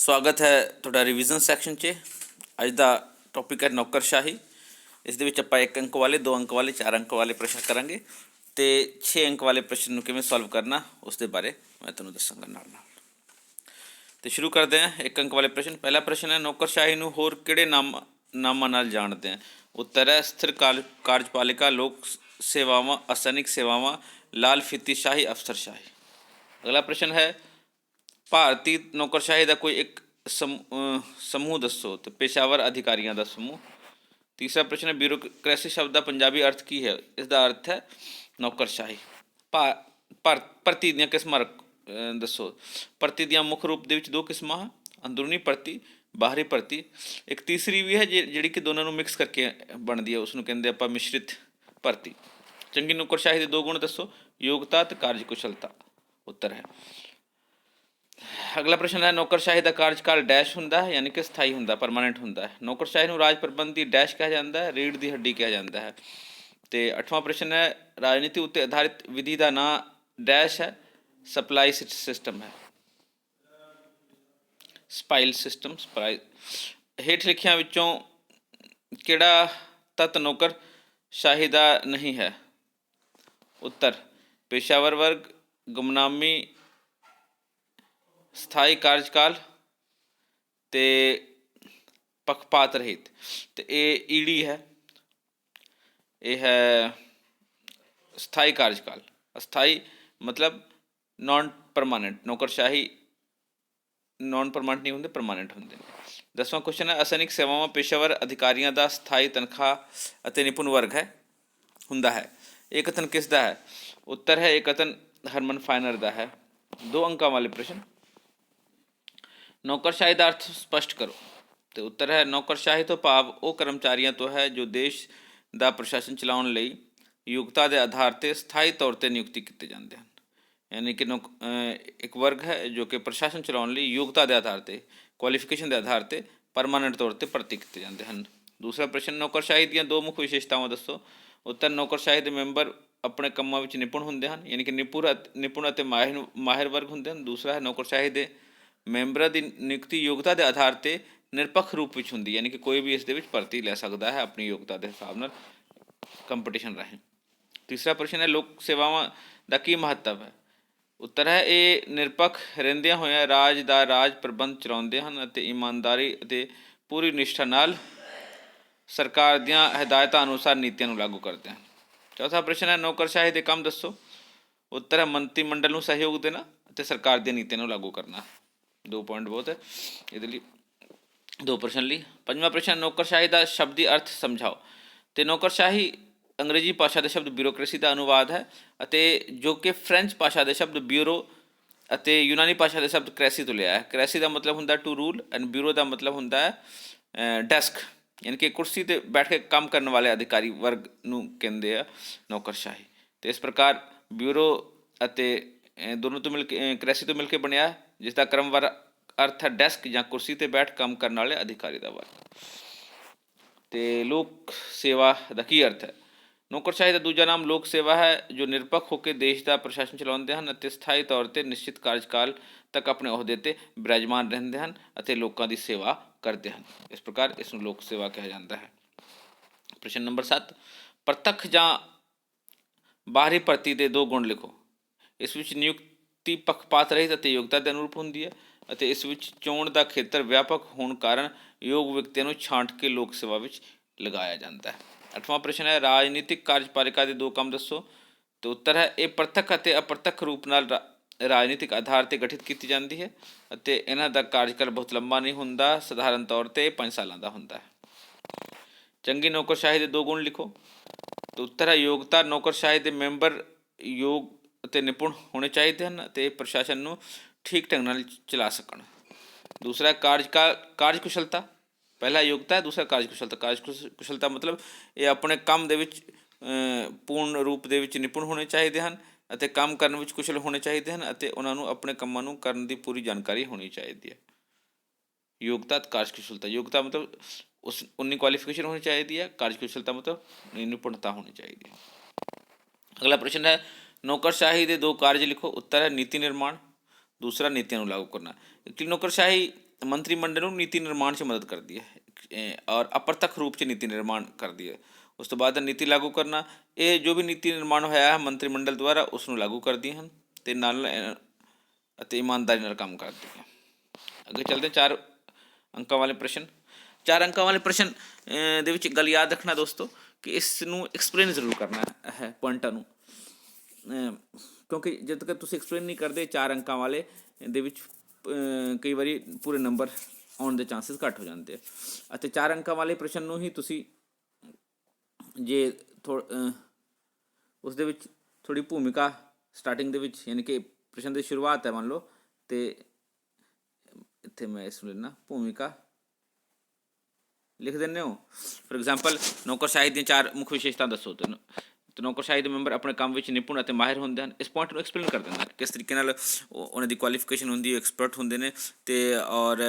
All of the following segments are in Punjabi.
ਸਵਾਗਤ ਹੈ ਤੁਹਾਡਾ ਰਿਵੀਜ਼ਨ ਸੈਕਸ਼ਨ 'ਚ। ਅੱਜ ਦਾ ਟੌਪਿਕ ਹੈ ਨੌਕਰਸ਼ਾਹੀ। ਇਸ ਦੇ ਵਿੱਚ ਆਪਾਂ 1 ਅੰਕ ਵਾਲੇ 2 ਅੰਕ ਵਾਲੇ 4 ਅੰਕ ਵਾਲੇ ਪ੍ਰਸ਼ਨ ਕਰਾਂਗੇ ਅਤੇ 6 ਅੰਕ ਵਾਲੇ ਪ੍ਰਸ਼ਨ ਨੂੰ ਕਿਵੇਂ ਸੋਲਵ ਕਰਨਾ ਉਸ ਦੇ ਬਾਰੇ ਮੈਂ ਤੁਹਾਨੂੰ ਦੱਸਾਂਗਾ ਨਾਲ। ਅਤੇ ਸ਼ੁਰੂ ਕਰਦੇ ਹਾਂ 1 ਅੰਕ ਵਾਲੇ ਪ੍ਰਸ਼ਨ। ਪਹਿਲਾ ਪ੍ਰਸ਼ਨ ਹੈ, ਨੌਕਰਸ਼ਾਹੀ ਨੂੰ ਹੋਰ ਕਿਹੜੇ ਨਾਮਾਂ ਨਾਲ ਜਾਣਦੇ ਹਾਂ? ਉੱਤਰ ਹੈ ਸਥਿਰ ਕਾਰਜਪਾਲਿਕਾ, ਲੋਕ ਸੇਵਾਵਾਂ, ਅਸੈਨਿਕ ਸੇਵਾਵਾਂ, ਲਾਲ ਫੀਤੀ ਸ਼ਾਹੀ, ਅਫਸਰਸ਼ਾਹੀ। ਅਗਲਾ ਪ੍ਰਸ਼ਨ ਹੈ, ਭਾਰਤੀ ਨੌਕਰਸ਼ਾਹੀ ਦਾ ਕੋਈ ਇੱਕ ਸਮੂਹ ਦੱਸੋ। ਅਤੇ ਪੇਸ਼ਾਵਰ ਅਧਿਕਾਰੀਆਂ ਦਾ ਸਮੂਹ। ਤੀਸਰਾ ਪ੍ਰਸ਼ਨ ਹੈ, ਬਿਊਰੋਕਰੇਸੀ ਸ਼ਬਦ ਦਾ ਪੰਜਾਬੀ ਅਰਥ ਕੀ ਹੈ? ਇਸ ਦਾ ਅਰਥ ਹੈ ਨੌਕਰਸ਼ਾਹੀ। ਭਰਤੀ ਦੀਆਂ ਕਿਸਮਾਂ ਦੱਸੋ। ਭਰਤੀ ਦੀਆਂ ਮੁੱਖ ਰੂਪ ਦੇ ਵਿੱਚ 2 ਕਿਸਮਾਂ ਹਨ, ਅੰਦਰੂਨੀ ਭਰਤੀ, ਬਾਹਰੀ ਭਰਤੀ। ਇੱਕ ਤੀਸਰੀ ਵੀ ਹੈ ਜਿਹੜੀ ਕਿ ਦੋਨਾਂ ਨੂੰ ਮਿਕਸ ਕਰਕੇ ਬਣਦੀ ਹੈ, ਉਸ ਨੂੰ ਕਹਿੰਦੇ ਆਪਾਂ ਮਿਸ਼ਰਿਤ ਭਰਤੀ। ਚੰਗੀ ਨੌਕਰਸ਼ਾਹੀ ਦੇ 2 ਗੁਣ ਦੱਸੋ, ਯੋਗਤਾ ਅਤੇ ਕਾਰਜਕੁਸ਼ਲਤਾ। ਉੱਤਰ ਹੈ। ਅਗਲਾ ਪ੍ਰਸ਼ਨ ਹੈ, ਨੌਕਰਸ਼ਾਹੀ ਦਾ ਕਾਰਜਕਾਲ ਡੈਸ਼ ਹੁੰਦਾ ਹੈ, ਯਾਨੀ ਕਿ ਸਥਾਈ ਹੁੰਦਾ, ਪਰਮਾਨੈਂਟ ਹੁੰਦਾ ਹੈ। ਨੌਕਰਸ਼ਾਹੀ ਨੂੰ ਰਾਜ ਪ੍ਰਬੰਧ ਦੀ ਡੈਸ਼ ਕਿਹਾ ਜਾਂਦਾ ਹੈ, ਰੀੜ੍ਹ ਦੀ ਹੱਡੀ ਕਿਹਾ ਜਾਂਦਾ ਹੈ। ਅਤੇ 8ਵਾਂ ਪ੍ਰਸ਼ਨ ਹੈ, ਰਾਜਨੀਤੀ ਉੱਤੇ ਆਧਾਰਿਤ ਵਿਧੀ ਦਾ ਨਾਂ ਡੈਸ਼ ਹੈ, ਸਪਲਾਈ ਸਿਸਟਮ ਹੈ, ਸਪਾਈਲ ਸਿਸਟਮ, ਸਪਲਾਈ। ਹੇਠ ਲਿਖਿਆਂ ਵਿੱਚੋਂ ਕਿਹੜਾ ਤੱਤ ਨੌਕਰਸ਼ਾਹੀ ਦਾ ਨਹੀਂ ਹੈ? ਉੱਤਰ ਪੇਸ਼ਾਵਰ ਵਰਗ, ਗੁਮਨਾਮੀ, ਸਥਾਈ ਕਾਰਜਕਾਲ ਅਤੇ ਪੱਖਪਾਤ ਰਹਿਤ। ਅਤੇ ਇਹ ਈੜੀ ਹੈ, ਇਹ ਹੈ ਸਥਾਈ ਕਾਰਜਕਾਲ। ਅਸਥਾਈ ਮਤਲਬ ਨੋਨ ਪਰਮਾਨੈਂਟ। ਨੌਕਰਸ਼ਾਹੀ ਨੋਨ ਪਰਮਾਨੈਂਟ ਨਹੀਂ ਹੁੰਦੇ, ਪਰਮਾਨੈਂਟ ਹੁੰਦੇ ਨੇ। 10ਵਾਂ ਕੁਐਸਚਨ ਹੈ, ਅਸੈਨਿਕ ਸੇਵਾਵਾਂ ਪੇਸ਼ਾਵਰ ਅਧਿਕਾਰੀਆਂ ਦਾ ਸਥਾਈ ਤਨਖਾਹ ਅਤੇ ਨਿਪੁੰਨ ਵਰਗ ਹੁੰਦਾ ਹੈ। ਇਹ ਕਥਨ ਕਿਸ ਦਾ ਹੈ? ਉੱਤਰ ਹੈ ਇਹ ਕਥਨ ਹਰਮਨ ਫਾਈਨਰ ਦਾ ਹੈ। 2 ਅੰਕਾਂ ਵਾਲੇ ਪ੍ਰਸ਼ਨ। ਨੌਕਰਸ਼ਾਹੀ ਦਾ ਅਰਥ ਸਪਸ਼ਟ ਕਰੋ। ਅਤੇ ਉੱਤਰ ਹੈ, ਨੌਕਰਸ਼ਾਹੀ ਤੋਂ ਭਾਵ ਉਹ ਕਰਮਚਾਰੀਆਂ ਤੋਂ ਹੈ ਜੋ ਦੇਸ਼ ਦਾ ਪ੍ਰਸ਼ਾਸਨ ਚਲਾਉਣ ਲਈ ਯੋਗਤਾ ਦੇ ਆਧਾਰ 'ਤੇ ਸਥਾਈ ਤੌਰ 'ਤੇ ਨਿਯੁਕਤੀ ਕੀਤੇ ਜਾਂਦੇ ਹਨ। ਯਾਨੀ ਕਿ ਇੱਕ ਵਰਗ ਹੈ ਜੋ ਕਿ ਪ੍ਰਸ਼ਾਸਨ ਚਲਾਉਣ ਲਈ ਯੋਗਤਾ ਦੇ ਆਧਾਰ 'ਤੇ, ਕੁਆਲੀਫਿਕੇਸ਼ਨ ਦੇ ਆਧਾਰ 'ਤੇ ਪਰਮਾਨੈਂਟ ਤੌਰ 'ਤੇ ਭਰਤੀ ਕੀਤੇ ਜਾਂਦੇ ਹਨ। ਦੂਸਰਾ ਪ੍ਰਸ਼ਨ, ਨੌਕਰਸ਼ਾਹੀ ਦੀਆਂ 2 ਮੁੱਖ ਵਿਸ਼ੇਸ਼ਤਾਵਾਂ ਦੱਸੋ। ਉੱਤਰ ਨੌਕਰਸ਼ਾਹੀ ਦੇ ਮੈਂਬਰ ਆਪਣੇ ਕੰਮਾਂ ਵਿੱਚ ਨਿਪੁੰਨ ਹੁੰਦੇ ਹਨ, ਯਾਨੀ ਕਿ ਨਿਪੁੰਨ ਅਤੇ ਮਾਹਿਰ ਵਰਗ ਹੁੰਦੇ ਹਨ। ਦੂਸਰਾ ਹੈ, ਨੌਕਰਸ਼ਾਹੀ ਦੇ ਮੈਂਬਰਾਂ ਦੀ ਨਿਯੁਕਤੀ ਯੋਗਤਾ ਦੇ ਆਧਾਰ 'ਤੇ ਨਿਰਪੱਖ ਰੂਪ ਵਿੱਚ ਹੁੰਦੀ, ਯਾਨੀ ਕਿ ਕੋਈ ਵੀ ਇਸ ਦੇ ਵਿੱਚ ਭਰਤੀ ਲੈ ਸਕਦਾ ਹੈ ਆਪਣੀ ਯੋਗਤਾ ਦੇ ਹਿਸਾਬ ਨਾਲ, ਕੰਪੀਟੀਸ਼ਨ ਰਾਹੀਂ। ਤੀਸਰਾ ਪ੍ਰਸ਼ਨ ਹੈ, ਲੋਕ ਸੇਵਾਵਾਂ ਦਾ ਕੀ ਮਹੱਤਵ ਹੈ? ਉੱਤਰ ਹੈ ਇਹ ਨਿਰਪੱਖ ਰਹਿੰਦਿਆਂ ਹੋਇਆਂ ਰਾਜ ਦਾ ਰਾਜ ਪ੍ਰਬੰਧ ਚਲਾਉਂਦੇ ਹਨ ਅਤੇ ਇਮਾਨਦਾਰੀ ਅਤੇ ਪੂਰੀ ਨਿਸ਼ਠਾ ਨਾਲ ਸਰਕਾਰ ਦੀਆਂ ਹਦਾਇਤਾਂ ਅਨੁਸਾਰ ਨੀਤੀਆਂ ਨੂੰ ਲਾਗੂ ਕਰਦੇ ਹਨ। ਚੌਥਾ ਪ੍ਰਸ਼ਨ ਹੈ, ਨੌਕਰਸ਼ਾਹੀ ਦੇ ਕੰਮ ਦੱਸੋ। ਉੱਤਰ ਹੈ ਮੰਤਰੀ ਮੰਡਲ ਨੂੰ ਸਹਿਯੋਗ ਦੇਣਾ ਅਤੇ ਸਰਕਾਰ ਦੀਆਂ ਨੀਤੀਆਂ ਨੂੰ ਲਾਗੂ ਕਰਨਾ। 2 ਪੁਆਇੰਟ ਬਹੁਤ ਹੈ ਇਹਦੇ ਲਈ, 2 ਪ੍ਰਸ਼ਨ ਲਈ। 5ਵਾਂ ਪ੍ਰਸ਼ਨ, ਨੌਕਰਸ਼ਾਹੀ ਦਾ ਸ਼ਬਦੀ ਅਰਥ ਸਮਝਾਓ। ਅਤੇ ਨੌਕਰਸ਼ਾਹੀ ਅੰਗਰੇਜ਼ੀ ਭਾਸ਼ਾ ਦੇ ਸ਼ਬਦ ਬਿਊਰੋਕਰੇਸੀ ਦਾ ਅਨੁਵਾਦ ਹੈ, ਅਤੇ ਜੋ ਕਿ ਫਰੈਂਚ ਭਾਸ਼ਾ ਦੇ ਸ਼ਬਦ ਬਿਊਰੋ ਅਤੇ ਯੂਨਾਨੀ ਭਾਸ਼ਾ ਦੇ ਸ਼ਬਦ ਕ੍ਰੈਸੀ ਤੋਂ ਲਿਆ ਹੈ। ਕ੍ਰੈਸੀ ਦਾ ਮਤਲਬ ਹੁੰਦਾ ਟੂ ਰੂਲ ਐਂਡ ਬਿਊਰੋ ਦਾ ਮਤਲਬ ਹੁੰਦਾ ਹੈ ਡੈਸਕ, ਯਾਨੀ ਕਿ ਕੁਰਸੀ 'ਤੇ ਬੈਠ ਕੇ ਕੰਮ ਕਰਨ ਵਾਲੇ ਅਧਿਕਾਰੀ ਵਰਗ ਨੂੰ ਕਹਿੰਦੇ ਆ ਨੌਕਰਸ਼ਾਹੀ। ਅਤੇ ਇਸ ਪ੍ਰਕਾਰ ਬਿਊਰੋ ਅਤੇ ਦੋਨੋਂ ਤੋਂ ਮਿਲ ਕੇ ਕ੍ਰੈਸੀ ਤੋਂ ਮਿਲ ਕੇ ਬਣਿਆ, ਜਿਸ ਦਾ ਕ੍ਰਮਵਾਰ ਅਰਥ ਹੈ ਡੈਸਕ ਜਾਂ ਕੁਰਸੀ 'ਤੇ ਬੈਠ ਕੰਮ ਕਰਨ ਵਾਲੇ ਅਧਿਕਾਰੀ ਦਾ ਵਰਗ। ਅਤੇ ਲੋਕ ਸੇਵਾ ਦਾ ਕੀ ਅਰਥ ਹੈ? ਨੌਕਰਸ਼ਾਹੀ ਦਾ ਦੂਜਾ ਨਾਮ ਲੋਕ ਸੇਵਾ ਹੈ, ਜੋ ਨਿਰਪੱਖ ਹੋ ਕੇ ਦੇਸ਼ ਦਾ ਪ੍ਰਸ਼ਾਸਨ ਚਲਾਉਂਦੇ ਹਨ ਅਤੇ ਸਥਾਈ ਤੌਰ 'ਤੇ ਨਿਸ਼ਚਿਤ ਕਾਰਜਕਾਲ ਤੱਕ ਆਪਣੇ ਅਹੁਦੇ 'ਤੇ ਬਿਰਾਜਮਾਨ ਰਹਿੰਦੇ ਹਨ ਅਤੇ ਲੋਕਾਂ ਦੀ ਸੇਵਾ ਕਰਦੇ ਹਨ। ਇਸ ਪ੍ਰਕਾਰ ਇਸ ਨੂੰ ਲੋਕ ਸੇਵਾ ਕਿਹਾ ਜਾਂਦਾ ਹੈ। ਪ੍ਰਸ਼ਨ ਨੰਬਰ 7, ਪ੍ਰਤੱਖ ਜਾਂ ਬਾਹਰੀ ਭਰਤੀ ਦੇ 2 ਗੁਣ ਲਿਖੋ। ਇਸ ਵਿੱਚ ਨਿਯੁਕਤੀ ਪੱਖਪਾਤ ਰਹਿਤ ਅਤੇ ਯੋਗਤਾ ਦੇ ਅਨੁਰੂਪ ਹੁੰਦੀ ਹੈ, ਅਤੇ ਇਸ ਵਿੱਚ ਚੋਣ ਦਾ ਖੇਤਰ ਵਿਆਪਕ ਹੋਣ ਕਾਰਨ ਯੋਗ ਵਿਅਕਤੀਆਂ ਨੂੰ ਛਾਂਟ ਕੇ ਲੋਕ ਸੇਵਾ ਵਿੱਚ ਲਗਾਇਆ ਜਾਂਦਾ ਹੈ। 8ਵਾਂ ਪ੍ਰਸ਼ਨ ਹੈ, ਰਾਜਨੀਤਿਕ ਕਾਰਜਪਾਲਿਕਾ ਦੇ 2 ਕੰਮ ਦੱਸੋ। ਅਤੇ ਉੱਤਰ ਹੈ ਇਹ ਪ੍ਰਤੱਖ ਅਤੇ ਅਪ੍ਰਤੱਖ ਰੂਪ ਨਾਲ ਰਾਜਨੀਤਿਕ ਆਧਾਰ 'ਤੇ ਗਠਿਤ ਕੀਤੀ ਜਾਂਦੀ ਹੈ, ਅਤੇ ਇਹਨਾਂ ਦਾ ਕਾਰਜਕਾਲ ਬਹੁਤ ਲੰਬਾ ਨਹੀਂ ਹੁੰਦਾ, ਸਧਾਰਨ ਤੌਰ 'ਤੇ 5 ਸਾਲਾਂ ਦਾ ਹੁੰਦਾ ਹੈ। ਚੰਗੀ ਨੌਕਰਸ਼ਾਹੀ ਦੇ 2 ਗੁਣ ਲਿਖੋ। ਅਤੇ ਉੱਤਰ ਹੈ ਯੋਗਤਾ, ਨੌਕਰਸ਼ਾਹੀ ਦੇ ਮੈਂਬਰ ਯੋਗ ਅਤੇ ਨਿਪੁੰਨ ਹੋਣੇ ਚਾਹੀਦੇ ਹਨ ਅਤੇ ਪ੍ਰਸ਼ਾਸਨ ਨੂੰ ਠੀਕ ਢੰਗ ਨਾਲ ਚਲਾ ਸਕਣ। ਦੂਸਰਾ ਕਾਰਜਕੁਸ਼ਲਤਾ। ਪਹਿਲਾ ਯੋਗਤਾ ਹੈ, ਦੂਸਰਾ ਕਾਰਜਕੁਸ਼ਲਤਾ। ਕਾਰਜਕੁਸ਼ਲਤਾ ਮਤਲਬ ਇਹ ਆਪਣੇ ਕੰਮ ਦੇ ਵਿੱਚ ਪੂਰਨ ਰੂਪ ਦੇ ਵਿੱਚ ਨਿਪੁੰਨ ਹੋਣੇ ਚਾਹੀਦੇ ਹਨ ਅਤੇ ਕੰਮ ਕਰਨ ਵਿੱਚ ਕੁਸ਼ਲ ਹੋਣੇ ਚਾਹੀਦੇ ਹਨ, ਅਤੇ ਉਹਨਾਂ ਨੂੰ ਆਪਣੇ ਕੰਮਾਂ ਨੂੰ ਕਰਨ ਦੀ ਪੂਰੀ ਜਾਣਕਾਰੀ ਹੋਣੀ ਚਾਹੀਦੀ ਹੈ। ਯੋਗਤਾ ਕਾਰਜਕੁਸ਼ਲਤਾ। ਯੋਗਤਾ ਮਤਲਬ ਉਨੀ ਕੁਆਲੀਫਿਕੇਸ਼ਨ ਹੋਣੀ ਚਾਹੀਦੀ ਹੈ, ਕਾਰਜਕੁਸ਼ਲਤਾ ਮਤਲਬ ਨਿਪੁੰਨਤਾ ਹੋਣੀ ਚਾਹੀਦੀ ਹੈ। ਅਗਲਾ ਪ੍ਰਸ਼ਨ ਹੈ, ਨੌਕਰਸ਼ਾਹੀ ਦੇ 2 ਕਾਰਜ ਲਿਖੋ। ਉੱਤਰ ਹੈ ਨੀਤੀ ਨਿਰਮਾਣ, ਦੂਸਰਾ ਨੀਤੀਆਂ ਨੂੰ ਲਾਗੂ ਕਰਨਾ। ਕਿ ਨੌਕਰਸ਼ਾਹੀ ਮੰਤਰੀ ਮੰਡਲ ਨੂੰ ਨੀਤੀ ਨਿਰਮਾਣ 'ਚ ਮਦਦ ਕਰਦੀ ਹੈ ਔਰ ਅਪਰਤੱਖ ਰੂਪ 'ਚ ਨੀਤੀ ਨਿਰਮਾਣ ਕਰਦੀ ਹੈ। ਉਸ ਤੋਂ ਬਾਅਦ ਨੀਤੀ ਲਾਗੂ ਕਰਨਾ, ਇਹ ਜੋ ਵੀ ਨੀਤੀ ਨਿਰਮਾਣ ਹੋਇਆ ਹੈ ਮੰਤਰੀ ਮੰਡਲ ਦੁਆਰਾ ਉਸ ਨੂੰ ਲਾਗੂ ਕਰਦੀਆਂ ਹਨ ਅਤੇ ਨਾਲ ਅਤੇ ਇਮਾਨਦਾਰੀ ਨਾਲ ਕੰਮ ਕਰਦੀਆਂ ਹੈ। ਅੱਗੇ ਚੱਲਦੇ 4 ਅੰਕਾਂ ਵਾਲੇ ਪ੍ਰਸ਼ਨ। 4 ਅੰਕਾਂ ਵਾਲੇ ਪ੍ਰਸ਼ਨ ਦੇ ਵਿੱਚ ਇੱਕ ਗੱਲ ਯਾਦ ਰੱਖਣਾ ਦੋਸਤੋ ਕਿ ਇਸ ਨੂੰ ਐਕਸਪਲੇਨ ਜ਼ਰੂਰ ਕਰਨਾ ਹੈ ਪੁਆਇੰਟਾਂ ਨੂੰ, ਕਿਉਂਕਿ ਜਦ ਤੱਕ ਤੁਸੀਂ ਐਕਸਪਲੇਨ ਨਹੀਂ ਕਰਦੇ 4 ਅੰਕਾਂ ਵਾਲੇ ਦੇ ਵਿੱਚ ਕਈ ਵਾਰੀ ਪੂਰੇ ਨੰਬਰ ਆਉਣ ਦੇ ਚਾਂਸਿਸ ਘੱਟ ਹੋ ਜਾਂਦੇ ਆ। ਅਤੇ 4 ਅੰਕਾਂ ਵਾਲੇ ਪ੍ਰਸ਼ਨ ਨੂੰ ਹੀ ਤੁਸੀਂ ਜੇ ਉਸ ਦੇ ਵਿੱਚ ਥੋੜ੍ਹੀ ਭੂਮਿਕਾ ਸਟਾਰਟਿੰਗ ਦੇ ਵਿੱਚ, ਯਾਨੀ ਕਿ ਪ੍ਰਸ਼ਨ ਦੀ ਸ਼ੁਰੂਆਤ ਹੈ ਮੰਨ ਲਓ, ਅਤੇ ਇੱਥੇ ਮੈਂ ਇਸ ਨੂੰ ਲੈਣਾ ਭੂਮਿਕਾ ਲਿਖ ਦਿੰਦੇ ਹੋ। ਫੋਰ ਐਗਜ਼ਾਮਪਲ ਨੌਕਰਸ਼ਾਹੀ ਦੀਆਂ 4 ਮੁੱਖ ਵਿਸ਼ੇਸ਼ਤਾ ਦੱਸੋ, ਅਤੇ ਨੌਕਰਸ਼ਾਹੀ ਦੇ ਮੈਂਬਰ ਆਪਣੇ ਕੰਮ ਵਿੱਚ ਨਿਪੁੰਨ ਅਤੇ ਮਾਹਿਰ ਹੁੰਦੇ ਹਨ। ਇਸ ਪੁਆਇੰਟ ਨੂੰ ਐਕਸਪਲੇਨ ਕਰ ਦਿੰਦਾ ਕਿ ਕਿਸ ਤਰੀਕੇ ਨਾਲ ਉਹਨਾਂ ਦੀ ਕੁਆਲੀਫਿਕੇਸ਼ਨ ਹੁੰਦੀ ਹੈ, ਐਕਸਪਰਟ ਹੁੰਦੇ ਨੇ ਅਤੇ ਔਰ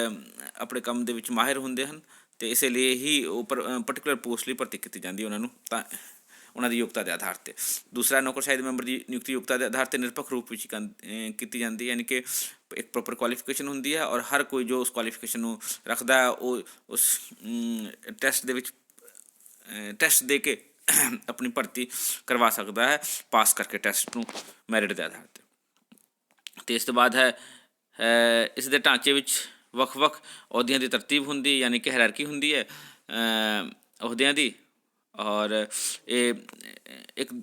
ਆਪਣੇ ਕੰਮ ਦੇ ਵਿੱਚ ਮਾਹਿਰ ਹੁੰਦੇ ਹਨ, ਅਤੇ ਇਸੇ ਲਈ ਹੀ ਉਹ ਪਰਟੀਕੂਲਰ ਪੋਸਟ ਲਈ ਭਰਤੀ ਕੀਤੀ ਜਾਂਦੀ ਉਹਨਾਂ ਨੂੰ, ਤਾਂ ਉਹਨਾਂ ਦੀ ਯੋਗਤਾ ਦੇ ਆਧਾਰ 'ਤੇ। ਦੂਸਰਾ, ਨੌਕਰਸ਼ਾਹੀ ਦੇ ਮੈਂਬਰ ਦੀ ਨਿਯੁਕਤੀ ਯੋਗਤਾ ਦੇ ਆਧਾਰ 'ਤੇ ਨਿਰਪੱਖ ਰੂਪ ਵਿੱਚ ਕੀਤੀ ਜਾਂਦੀ ਹੈ, ਯਾਨੀ ਕਿ ਇੱਕ ਪ੍ਰੋਪਰ ਕੁਆਲੀਫਿਕੇਸ਼ਨ ਹੁੰਦੀ ਹੈ ਔਰ ਹਰ ਕੋਈ ਜੋ ਉਸ ਕੁਆਲੀਫਿਕੇਸ਼ਨ ਨੂੰ ਰੱਖਦਾ ਹੈ ਉਹ ਉਸ ਟੈਸਟ ਦੇ ਕੇ ਆਪਣੀ ਭਰਤੀ ਕਰਵਾ ਸਕਦਾ ਹੈ, ਪਾਸ ਕਰਕੇ ਟੈਸਟ ਨੂੰ ਮੈਰਿਟ ਦੇ ਆਧਾਰ 'ਤੇ। ਅਤੇ ਇਸ ਤੋਂ ਬਾਅਦ ਹੈ ਇਸ ਦੇ ਢਾਂਚੇ ਵਿੱਚ ਵੱਖ ਵੱਖ ਅਹੁਦਿਆਂ ਦੀ ਤਰਤੀਬ ਹੁੰਦੀ, ਯਾਨੀ ਕਿ ਹਾਇਰਾਰਕੀ ਹੁੰਦੀ ਹੈ ਅਹੁਦਿਆਂ ਦੀ, ਔਰ ਇਹ ਇੱਕ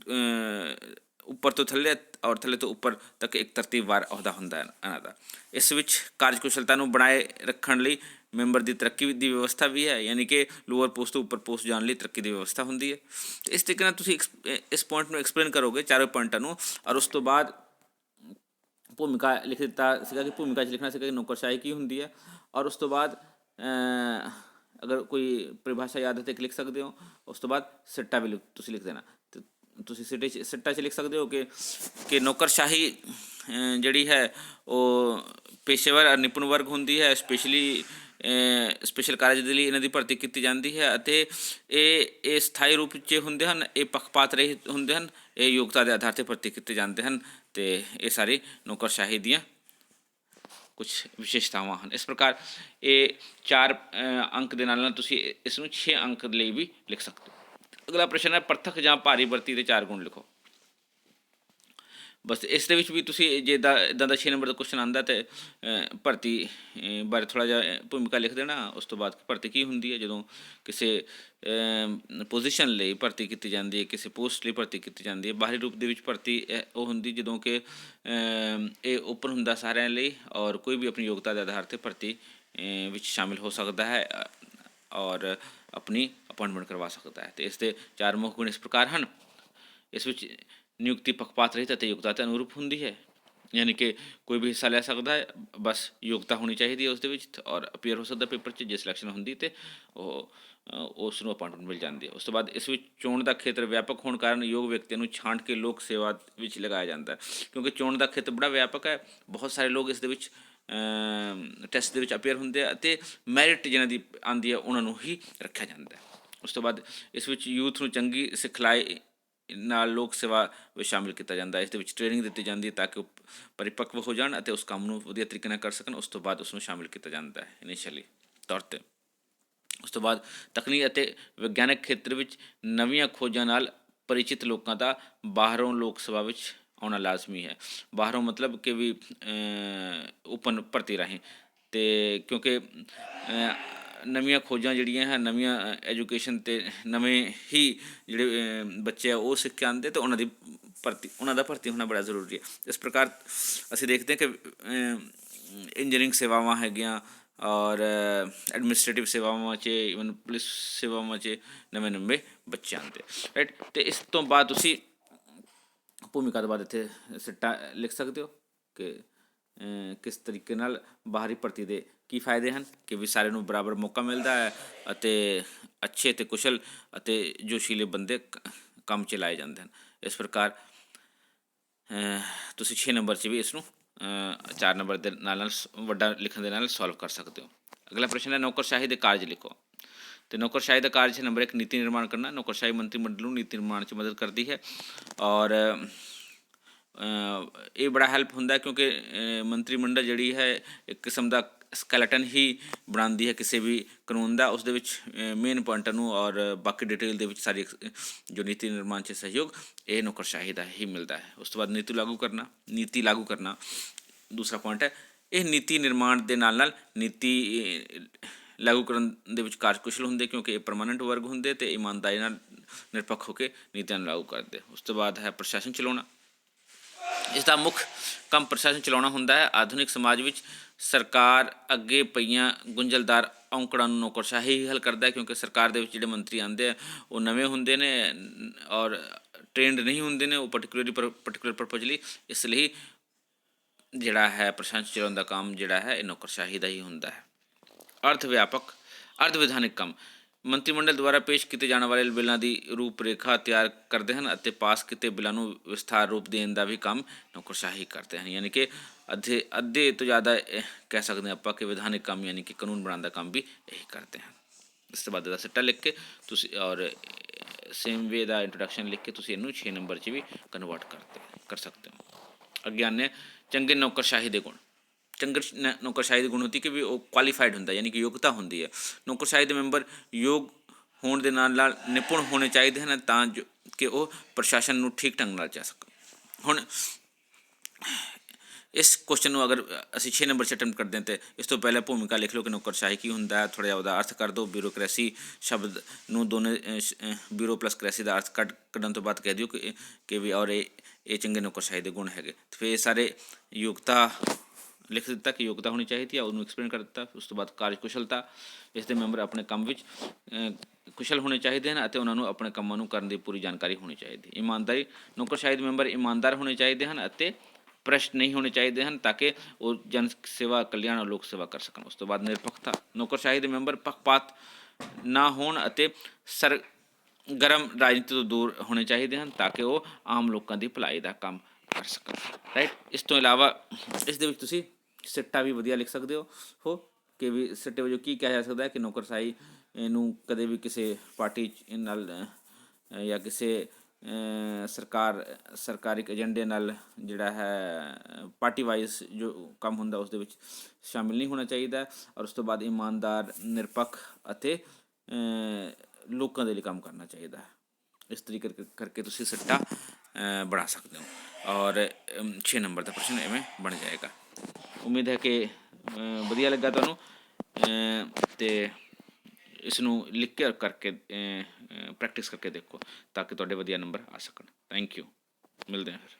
ਉੱਪਰ ਤੋਂ ਥੱਲੇ ਔਰ ਥੱਲੇ ਤੋਂ ਉੱਪਰ ਤੱਕ ਇੱਕ ਤਰਤੀਬਵਾਰ ਅਹੁਦਾ ਹੁੰਦਾ ਹੈ ਇਹਨਾਂ ਦਾ। ਇਸ ਵਿੱਚ ਕਾਰਜਕੁਸ਼ਲਤਾ ਨੂੰ ਬਣਾਏ ਰੱਖਣ ਲਈ ਮੈਂਬਰ ਦੀ ਤਰੱਕੀ ਦੀ ਵਿਵਸਥਾ ਵੀ ਹੈ, ਯਾਨੀ ਕਿ ਲੋਅਰ ਪੋਸਟ ਤੋਂ ਉੱਪਰ ਪੋਸਟ ਜਾਣ ਲਈ ਤਰੱਕੀ ਦੀ ਵਿਵਸਥਾ ਹੁੰਦੀ ਹੈ। ਅਤੇ ਇਸ ਤਰੀਕੇ ਨਾਲ ਤੁਸੀਂ ਇਸ ਪੁਆਇੰਟ ਨੂੰ ਐਕਸਪਲੇਨ ਕਰੋਗੇ 4 ਪੁਆਇੰਟਾਂ ਨੂੰ, ਔਰ ਉਸ ਤੋਂ ਬਾਅਦ ਭੂਮਿਕਾ ਲਿਖ ਦਿੱਤਾ ਸੀਗਾ ਕਿ ਭੂਮਿਕਾ 'ਚ ਲਿਖਣਾ ਸੀਗਾ ਕਿ ਨੌਕਰਸ਼ਾਹੀ ਕੀ ਹੁੰਦੀ ਹੈ, ਔਰ ਉਸ ਤੋਂ ਬਾਅਦ ਅਗਰ ਕੋਈ ਪਰਿਭਾਸ਼ਾ ਯਾਦ ਹੈ ਤਾਂ ਲਿਖ ਸਕਦੇ ਹੋ। ਉਸ ਤੋਂ ਬਾਅਦ ਸਿੱਟਾ ਵੀ ਤੁਸੀਂ ਲਿਖ ਦੇਣਾ, ਅਤੇ ਤੁਸੀਂ ਸਿੱਟਾ 'ਚ ਲਿਖ ਸਕਦੇ ਹੋ ਕਿ ਨੌਕਰਸ਼ਾਹੀ ਜਿਹੜੀ ਹੈ ਉਹ ਪੇਸ਼ੇਵਰ ਨਿਪੁੰਨ ਵਰਗ ਹੁੰਦੀ ਹੈ, ਸਪੈਸ਼ਲ ਕਾਰਜ ਦੇ ਲਈ ਇਹਨਾਂ ਦੀ ਭਰਤੀ ਕੀਤੀ ਜਾਂਦੀ ਹੈ, ਅਤੇ ਇਹ ਸਥਾਈ ਰੂਪ 'ਚ ਹੁੰਦੇ ਹਨ, ਇਹ ਪੱਖਪਾਤ ਰਹਿਤ ਹੁੰਦੇ ਹਨ, ਇਹ ਯੋਗਤਾ ਦੇ ਆਧਾਰ 'ਤੇ ਭਰਤੀ ਕੀਤੇ ਜਾਂਦੇ ਹਨ, ਅਤੇ ਇਹ ਸਾਰੀ ਨੌਕਰਸ਼ਾਹੀ ਦੀਆਂ ਕੁਛ ਵਿਸ਼ੇਸ਼ਤਾਵਾਂ ਹਨ। ਇਸ ਪ੍ਰਕਾਰ ਇਹ 4 ਅੰਕ ਦੇ ਨਾਲ ਤੁਸੀਂ ਇਸ ਨੂੰ 6 ਅੰਕ ਲਈ ਵੀ ਲਿਖ ਸਕਦੇ ਹੋ। ਅਗਲਾ ਪ੍ਰਸ਼ਨ ਹੈ ਪ੍ਰਤੱਖ ਜਾਂ ਭਾਰੀ ਭਰਤੀ ਦੇ 4 ਗੁਣ ਲਿਖੋ। ਬਸ ਇਸ ਦੇ ਵਿੱਚ ਵੀ ਤੁਸੀਂ ਜੇ ਇੱਦਾਂ ਦਾ 6 ਨੰਬਰ ਦਾ ਕੁਸ਼ਚਨ ਆਉਂਦਾ ਤਾਂ ਭਰਤੀ ਬਾਰੇ ਥੋੜ੍ਹਾ ਜਿਹਾ ਭੂਮਿਕਾ ਲਿਖ ਦੇਣਾ। ਉਸ ਤੋਂ ਬਾਅਦ ਭਰਤੀ ਕੀ ਹੁੰਦੀ ਹੈ, ਜਦੋਂ ਕਿਸੇ ਪੋਜੀਸ਼ਨ ਲਈ ਭਰਤੀ ਕੀਤੀ ਜਾਂਦੀ ਹੈ, ਕਿਸੇ ਪੋਸਟ ਲਈ ਭਰਤੀ ਕੀਤੀ ਜਾਂਦੀ ਹੈ। ਬਾਹਰੀ ਰੂਪ ਦੇ ਵਿੱਚ ਭਰਤੀ ਉਹ ਹੁੰਦੀ ਜਦੋਂ ਕਿ ਇਹ ਓਪਨ ਹੁੰਦਾ ਸਾਰਿਆਂ ਲਈ, ਔਰ ਕੋਈ ਵੀ ਆਪਣੀ ਯੋਗਤਾ ਦੇ ਆਧਾਰ 'ਤੇ ਭਰਤੀ ਵਿੱਚ ਸ਼ਾਮਿਲ ਹੋ ਸਕਦਾ ਹੈ ਔਰ ਆਪਣੀ ਅਪਾਇੰਟਮੈਂਟ ਕਰਵਾ ਸਕਦਾ ਹੈ। ਅਤੇ ਇਸ ਦੇ 4 ਮੁੱਖ ਗੁਣ ਇਸ ਪ੍ਰਕਾਰ ਹਨ। ਇਸ ਵਿੱਚ ਨਿਯੁਕਤੀ ਪੱਖਪਾਤ ਰਹਿਤ ਅਤੇ ਯੋਗਤਾ ਦੇ ਅਨੁਰੂਪ ਹੁੰਦੀ ਹੈ, ਯਾਨੀ ਕਿ ਕੋਈ ਵੀ ਹਿੱਸਾ ਲੈ ਸਕਦਾ ਹੈ, ਬਸ ਯੋਗਤਾ ਹੋਣੀ ਚਾਹੀਦੀ ਹੈ ਉਸ ਦੇ ਵਿੱਚ, ਔਰ ਅਪੀਅਰ ਹੋ ਸਕਦਾ ਪੇਪਰ 'ਚ। ਜੇ ਸਿਲੈਕਸ਼ਨ ਹੁੰਦੀ ਅਤੇ ਉਸ ਨੂੰ ਅਪਾਇੰਟਮੈਂਟ ਮਿਲ ਜਾਂਦੀ ਹੈ। ਉਸ ਤੋਂ ਬਾਅਦ ਇਸ ਵਿੱਚ ਚੋਣ ਦਾ ਖੇਤਰ ਵਿਆਪਕ ਹੋਣ ਕਾਰਨ ਯੋਗ ਵਿਅਕਤੀਆਂ ਨੂੰ ਛਾਂਟ ਕੇ ਲੋਕ ਸੇਵਾ ਵਿੱਚ ਲਗਾਇਆ ਜਾਂਦਾ ਹੈ, ਕਿਉਂਕਿ ਚੋਣ ਦਾ ਖੇਤਰ ਬੜਾ ਵਿਆਪਕ ਹੈ, ਬਹੁਤ ਸਾਰੇ ਲੋਕ ਇਸ ਦੇ ਵਿੱਚ ਟੈਸਟ ਦੇ ਵਿੱਚ ਅਪੀਅਰ ਹੁੰਦੇ ਆ, ਅਤੇ ਮੈਰਿਟ ਜਿਹਨਾਂ ਦੀ ਆਉਂਦੀ ਹੈ ਉਹਨਾਂ ਨੂੰ ਹੀ ਰੱਖਿਆ ਜਾਂਦਾ ਹੈ। ਉਸ ਤੋਂ ਬਾਅਦ ਇਸ ਵਿੱਚ ਯੂਥ ਨੂੰ ਚੰਗੀ ਸਿਖਲਾਈ ਨਾਲ ਲੋਕ ਸੇਵਾ ਵਿੱਚ ਸ਼ਾਮਿਲ ਕੀਤਾ ਜਾਂਦਾ ਹੈ। ਇਸ ਦੇ ਵਿੱਚ ਟ੍ਰੇਨਿੰਗ ਦਿੱਤੀ ਜਾਂਦੀ ਹੈ ਤਾਂ ਕਿ ਉਹ ਪਰਿਪੱਕਵ ਹੋ ਜਾਣ ਅਤੇ ਉਸ ਕੰਮ ਨੂੰ ਵਧੀਆ ਤਰੀਕੇ ਨਾਲ ਕਰ ਸਕਣ। ਉਸ ਤੋਂ ਬਾਅਦ ਉਸ ਨੂੰ ਸ਼ਾਮਿਲ ਕੀਤਾ ਜਾਂਦਾ ਹੈ ਇਨੀਸ਼ੀਅਲੀ ਤੌਰ 'ਤੇ। ਉਸ ਤੋਂ ਬਾਅਦ ਤਕਨੀਕ ਅਤੇ ਵਿਗਿਆਨਕ ਖੇਤਰ ਵਿੱਚ ਨਵੀਆਂ ਖੋਜਾਂ ਨਾਲ ਪਰਿਚਿਤ ਲੋਕਾਂ ਦਾ ਬਾਹਰੋਂ ਲੋਕ ਸਭਾ ਵਿੱਚ ਆਉਣਾ ਲਾਜ਼ਮੀ ਹੈ। ਬਾਹਰੋਂ ਮਤਲਬ ਕਿ ਵੀ ਓਪਨ ਭਰਤੀ ਰਾਹੀਂ, ਅਤੇ ਕਿਉਂਕਿ ਨਵੀਆਂ ਖੋਜਾਂ ਜਿਹੜੀਆਂ ਹੈ, ਨਵੀਆਂ ਐਜੂਕੇਸ਼ਨ 'ਤੇ ਨਵੇਂ ਹੀ ਜਿਹੜੇ ਬੱਚੇ ਆ ਉਹ ਸਿੱਖ ਕੇ ਆਉਂਦੇ, ਅਤੇ ਉਹਨਾਂ ਦਾ ਭਰਤੀ ਹੋਣਾ ਬੜਾ ਜ਼ਰੂਰੀ ਹੈ। ਇਸ ਪ੍ਰਕਾਰ ਅਸੀਂ ਦੇਖਦੇ ਹਾਂ ਕਿ ਇੰਜੀਨੀਅਰਿੰਗ ਸੇਵਾਵਾਂ ਹੈਗੀਆਂ ਔਰ ਐਡਮਿਨਿਸਟ੍ਰੇਟਿਵ ਸੇਵਾਵਾਂ 'ਚ, ਈਵਨ ਪੁਲਿਸ ਸੇਵਾਵਾਂ 'ਚ ਨਵੇਂ ਬੱਚੇ ਆਉਂਦੇ ਰਾਈਟ। ਅਤੇ ਇਸ ਤੋਂ ਬਾਅਦ ਤੁਸੀਂ ਭੂਮਿਕਾ ਤੋਂ ਬਾਅਦ ਇੱਥੇ ਸਿੱਟਾ ਲਿਖ ਸਕਦੇ ਹੋ ਕਿ ਕਿਸ ਤਰੀਕੇ ਨਾਲ ਬਾਹਰੀ ਭਰਤੀ ਦੇ ਕੀ ਫਾਇਦੇ ਹਨ, ਕਿ ਵੀ ਸਾਰਿਆਂ ਨੂੰ ਬਰਾਬਰ ਮੌਕਾ ਮਿਲਦਾ ਹੈ ਅਤੇ ਅੱਛੇ ਅਤੇ ਕੁਸ਼ਲ ਅਤੇ ਜੋਸ਼ੀਲੇ ਬੰਦੇ ਕੰਮ 'ਚ ਲਾਏ ਜਾਂਦੇ ਹਨ। ਇਸ ਪ੍ਰਕਾਰ ਤੁਸੀਂ 6 ਨੰਬਰ 'ਚ ਵੀ ਇਸ ਨੂੰ 4 ਨੰਬਰ ਦੇ ਨਾਲ ਵੱਡਾ ਲਿਖਣ ਦੇ ਨਾਲ ਸੋਲਵ ਕਰ ਸਕਦੇ ਹੋ। ਅਗਲਾ ਪ੍ਰਸ਼ਨ ਹੈ ਨੌਕਰਸ਼ਾਹੀ ਦੇ ਕਾਰਜ ਲਿਖੋ। ਅਤੇ ਨੌਕਰਸ਼ਾਹੀ ਦਾ ਕਾਰਜ ਹੈ ਨੰਬਰ 1 ਨੀਤੀ ਨਿਰਮਾਣ ਕਰਨਾ। ਨੌਕਰਸ਼ਾਹੀ ਮੰਤਰੀ ਮੰਡਲ ਨੂੰ ਨੀਤੀ ਨਿਰਮਾਣ 'ਚ ਮਦਦ ਕਰਦੀ ਹੈ, ਔਰ ਇਹ ਬੜਾ ਹੈਲਪ ਹੁੰਦਾ ਕਿਉਂਕਿ ਮੰਤਰੀ ਮੰਡਲ ਜਿਹੜੀ ਹੈ ਇੱਕ ਕਿਸਮ ਦਾ ਸਕੈਲਟਨ ਹੀ ਬਣਾਉਂਦੀ ਹੈ ਕਿਸੇ ਵੀ ਕਾਨੂੰਨ ਦਾ, ਉਸ ਦੇ ਵਿੱਚ ਮੇਨ ਪੁਆਇੰਟਾਂ ਨੂੰ ਔਰ ਬਾਕੀ ਡਿਟੇਲ ਦੇ ਵਿੱਚ ਸਾਰੀ ਜੋ ਨੀਤੀ ਨਿਰਮਾਣ 'ਚ ਸਹਿਯੋਗ ਇਹ ਨੌਕਰਸ਼ਾਹੀ ਦਾ ਹੀ ਮਿਲਦਾ ਹੈ। ਉਸ ਤੋਂ ਬਾਅਦ ਨੀਤੀ ਲਾਗੂ ਕਰਨਾ ਦੂਸਰਾ ਪੁਆਇੰਟ ਹੈ। ਇਹ ਨੀਤੀ ਨਿਰਮਾਣ ਦੇ ਨਾਲ ਨੀਤੀ ਲਾਗੂ ਕਰਨ ਦੇ ਵਿੱਚ ਕਾਰਜਕੁਸ਼ਲ ਹੁੰਦੇ, ਕਿਉਂਕਿ ਇਹ ਪਰਮਾਨੈਂਟ ਵਰਗ ਹੁੰਦੇ ਅਤੇ ਇਮਾਨਦਾਰੀ ਨਾਲ ਨਿਰਪੱਖ ਹੋ ਕੇ ਨੀਤੀਆਂ ਨੂੰ ਲਾਗੂ ਕਰਦੇ। ਉਸ ਤੋਂ ਬਾਅਦ ਹੈ ਪ੍ਰਸ਼ਾਸਨ ਚਲਾਉਣਾ। ਇਸ ਦਾ ਮੁੱਖ ਕੰਮ ਪ੍ਰਸ਼ਾਸਨ ਚਲਾਉਣਾ ਹੁੰਦਾ ਹੈ। ਆਧੁਨਿਕ ਸਮਾਜ ਵਿੱਚ ਸਰਕਾਰ ਅੱਗੇ ਪਈਆਂ ਗੁੰਝਲਦਾਰ ਔਂਕੜਾਂ ਨੂੰ ਨੌਕਰਸ਼ਾਹੀ ਹੀ ਹੱਲ ਕਰਦਾ ਹੈ, ਕਿਉਂਕਿ ਸਰਕਾਰ ਦੇ ਵਿੱਚ ਜਿਹੜੇ ਮੰਤਰੀ ਆਉਂਦੇ ਆ ਉਹ ਨਵੇਂ ਹੁੰਦੇ ਨੇ ਔਰ ਟ੍ਰੇਨਡ ਨਹੀਂ ਹੁੰਦੇ ਨੇ ਉਹ ਪਰਟੀਕੂਲਰ ਪਰਪਜ਼ ਲਈ। ਇਸ ਲਈ ਜਿਹੜਾ ਹੈ ਪ੍ਰਸ਼ਾਸਨ ਚਲਾਉਣ ਦਾ ਕੰਮ ਜਿਹੜਾ ਹੈ ਇਹ ਨੌਕਰਸ਼ਾਹੀ ਦਾ ਹੀ ਹੁੰਦਾ ਹੈ। ਅਰਧ ਵਿਧਾਨਿਕ ਕੰਮ ਮੰਤਰੀ ਮੰਡਲ ਦੁਆਰਾ ਪੇਸ਼ ਕੀਤੇ ਜਾਣ ਵਾਲੇ ਬਿੱਲਾਂ ਦੀ ਰੂਪ ਰੇਖਾ ਤਿਆਰ ਕਰਦੇ ਹਨ ਅਤੇ ਪਾਸ ਕੀਤੇ ਬਿੱਲਾਂ ਨੂੰ ਵਿਸਥਾਰ ਰੂਪ ਦੇਣ ਦਾ ਵੀ ਕੰਮ ਨੌਕਰਸ਼ਾਹੀ ਕਰਦੇ ਹਨ। ਯਾਨੀ ਕਿ ਅੱਧੇ ਤੋਂ ਜ਼ਿਆਦਾ ਕਹਿ ਸਕਦੇ ਹਾਂ ਆਪਾਂ ਕਿ ਵਿਧਾਨਿਕ ਕੰਮ ਯਾਨੀ ਕਿ ਕਾਨੂੰਨ ਬਣਾਉਣ ਦਾ ਕੰਮ ਵੀ ਇਹੀ ਕਰਦੇ ਹਨ। ਇਸ ਤੋਂ ਬਾਅਦ ਇਹਦਾ ਸਿੱਟਾ ਲਿਖ ਕੇ ਤੁਸੀਂ ਔਰ ਸੇਮ ਵੇ ਦਾ ਇੰਟਰੋਡਕਸ਼ਨ ਲਿਖ ਕੇ ਤੁਸੀਂ ਇਹਨੂੰ 6 ਨੰਬਰ 'ਚ ਵੀ ਕਨਵਰਟ ਕਰ ਸਕਦੇ ਹੋ। ਅੱਗੇ ਆਉਂਦੇ ਹਾਂ ਚੰਗੇ ਨੌਕਰਸ਼ਾਹੀ ਦੇ ਗੁਣ। ਨੌਕਰਸ਼ਾਹੀ ਦੇ ਗੁਣ ਹੁੰਦੀ ਕਿ ਵੀ ਉਹ ਕੁਆਲੀਫਾਈਡ ਹੁੰਦਾ, ਯਾਨੀ ਕਿ ਯੋਗਤਾ ਹੁੰਦੀ ਹੈ। ਨੌਕਰਸ਼ਾਹੀ ਦੇ ਮੈਂਬਰ ਯੋਗ ਹੋਣ ਦੇ ਨਾਲ ਨਿਪੁੰਨ ਹੋਣੇ ਚਾਹੀਦੇ ਹਨ ਤਾਂ ਜੋ ਕਿ ਉਹ ਪ੍ਰਸ਼ਾਸਨ ਨੂੰ ਠੀਕ ਢੰਗ ਨਾਲ ਚਲਾ ਸਕਣ। ਹੁਣ ਇਸ ਕੁਐਸਚਨ ਨੂੰ ਅਗਰ ਅਸੀਂ 6 ਨੰਬਰ 'ਚ ਅਟੈਂਪਟ ਕਰਦੇ ਹਾਂ ਤਾਂ ਇਸ ਤੋਂ ਪਹਿਲਾਂ ਭੂਮਿਕਾ ਲਿਖ ਲਓ ਕਿ ਨੌਕਰਸ਼ਾਹੀ ਕੀ ਹੁੰਦਾ ਹੈ, ਥੋੜ੍ਹਾ ਜਿਹਾ ਉਹਦਾ ਅਰਥ ਕਰ ਦਿਓ। ਬਿਊਰੋਕਰੇਸੀ ਸ਼ਬਦ ਨੂੰ ਦੋਨੇ ਬਿਊਰੋ ਪਲੱਸ ਕ੍ਰੇਸੀ ਦਾ ਅਰਥ ਕੱਢਣ ਤੋਂ ਬਾਅਦ ਕਹਿ ਦਿਓ ਕਿ ਵੀ ਔਰ ਇਹ ਚੰਗੇ ਨੌਕਰਸ਼ਾਹੀ ਦੇ ਗੁਣ ਹੈਗੇ। ਫਿਰ ਸਾਰੇ ਯੋਗਤਾ ਲਿਖ ਦਿੱਤਾ ਕਿ ਯੋਗਤਾ ਹੋਣੀ ਚਾਹੀਦੀ ਹੈ, ਉਹਨੂੰ ਐਕਸਪਲੇਨ ਕਰ ਦਿੱਤਾ। ਉਸ ਤੋਂ ਬਾਅਦ ਕਾਰਜਕੁਸ਼ਲਤਾ, ਇਸ ਦੇ ਮੈਂਬਰ ਆਪਣੇ ਕੰਮ ਵਿੱਚ ਕੁਸ਼ਲ ਹੋਣੇ ਚਾਹੀਦੇ ਹਨ ਅਤੇ ਉਹਨਾਂ ਨੂੰ ਆਪਣੇ ਕੰਮਾਂ ਨੂੰ ਕਰਨ ਦੀ ਪੂਰੀ ਜਾਣਕਾਰੀ ਹੋਣੀ ਚਾਹੀਦੀ। ਇਮਾਨਦਾਰੀ, ਨੌਕਰਸ਼ਾਹੀ ਦੇ ਮੈਂਬਰ ਇਮਾਨਦਾਰ ਹੋਣੇ ਚਾਹੀਦੇ ਹਨ ਅਤੇ ਭ੍ਰਸ਼ਟ ਨਹੀਂ ਹੋਣੇ ਚਾਹੀਦੇ ਹਨ ਤਾਂ ਕਿ ਉਹ ਜਨ ਸੇਵਾ, ਕਲਿਆਣ ਔਰ ਲੋਕ ਸੇਵਾ ਕਰ ਸਕਣ। ਉਸ ਤੋਂ ਬਾਅਦ ਨਿਰਪੱਖਤਾ, ਨੌਕਰਸ਼ਾਹੀ ਦੇ ਮੈਂਬਰ ਪੱਖਪਾਤ ਨਾ ਹੋਣ ਅਤੇ ਸਰਗਰਮ ਰਾਜਨੀਤੀ ਤੋਂ ਦੂਰ ਹੋਣੇ ਚਾਹੀਦੇ ਹਨ ਤਾਂ ਕਿ ਉਹ ਆਮ ਲੋਕਾਂ ਦੀ ਭਲਾਈ ਦਾ ਕੰਮ ਕਰ ਸਕਣ। ਰਾਈਟ। ਇਸ ਤੋਂ ਇਲਾਵਾ ਇਸ ਦੇ ਵਿੱਚ ਤੁਸੀਂ ਸਿੱਟਾ ਵੀ ਵਧੀਆ ਲਿਖ ਸਕਦੇ ਹੋ ਕਿ ਵੀ ਸਿੱਟੇ ਵਜੋਂ ਕੀ ਕਿਹਾ ਜਾ ਸਕਦਾ ਹੈ ਕਿ ਨੌਕਰਸ਼ਾਹੀ ਨੂੰ ਕਦੇ ਵੀ ਕਿਸੇ ਪਾਰਟੀ ਨਾਲ ਜਾਂ ਕਿਸੇ ਸਰਕਾਰੀ ਏਜੰਡੇ ਨਾਲ ਜਿਹੜਾ ਹੈ ਪਾਰਟੀ ਵਾਈਜ਼ ਜੋ ਕੰਮ ਹੁੰਦਾ ਉਸ ਦੇ ਵਿੱਚ ਸ਼ਾਮਿਲ ਨਹੀਂ ਹੋਣਾ ਚਾਹੀਦਾ। ਔਰ ਉਸ ਤੋਂ ਬਾਅਦ ਇਮਾਨਦਾਰ, ਨਿਰਪੱਖ ਅਤੇ ਲੋਕਾਂ ਦੇ ਲਈ ਕੰਮ ਕਰਨਾ ਚਾਹੀਦਾ ਹੈ। ਇਸ ਤਰੀਕੇ ਕਰਕੇ ਤੁਸੀਂ ਸਿੱਟਾ ਬਣਾ ਸਕਦੇ ਹੋ ਔਰ 6 ਨੰਬਰ ਦਾ ਪ੍ਰਸ਼ਨ ਇਵੇਂ ਬਣ ਜਾਏਗਾ। ਉਮੀਦ ਹੈ ਕਿ ਵਧੀਆ ਲੱਗਾ ਤੁਹਾਨੂੰ ਅਤੇ ਇਸ ਨੂੰ ਲਿਖ ਕੇ ਕਰਕੇ ਪ੍ਰੈਕਟਿਸ ਕਰਕੇ ਦੇਖੋ ਤਾਂ ਕਿ ਤੁਹਾਡੇ ਵਧੀਆ ਨੰਬਰ ਆ ਸਕਣ। Thank you. ਮਿਲਦੇ ਹਾਂ ਫਿਰ।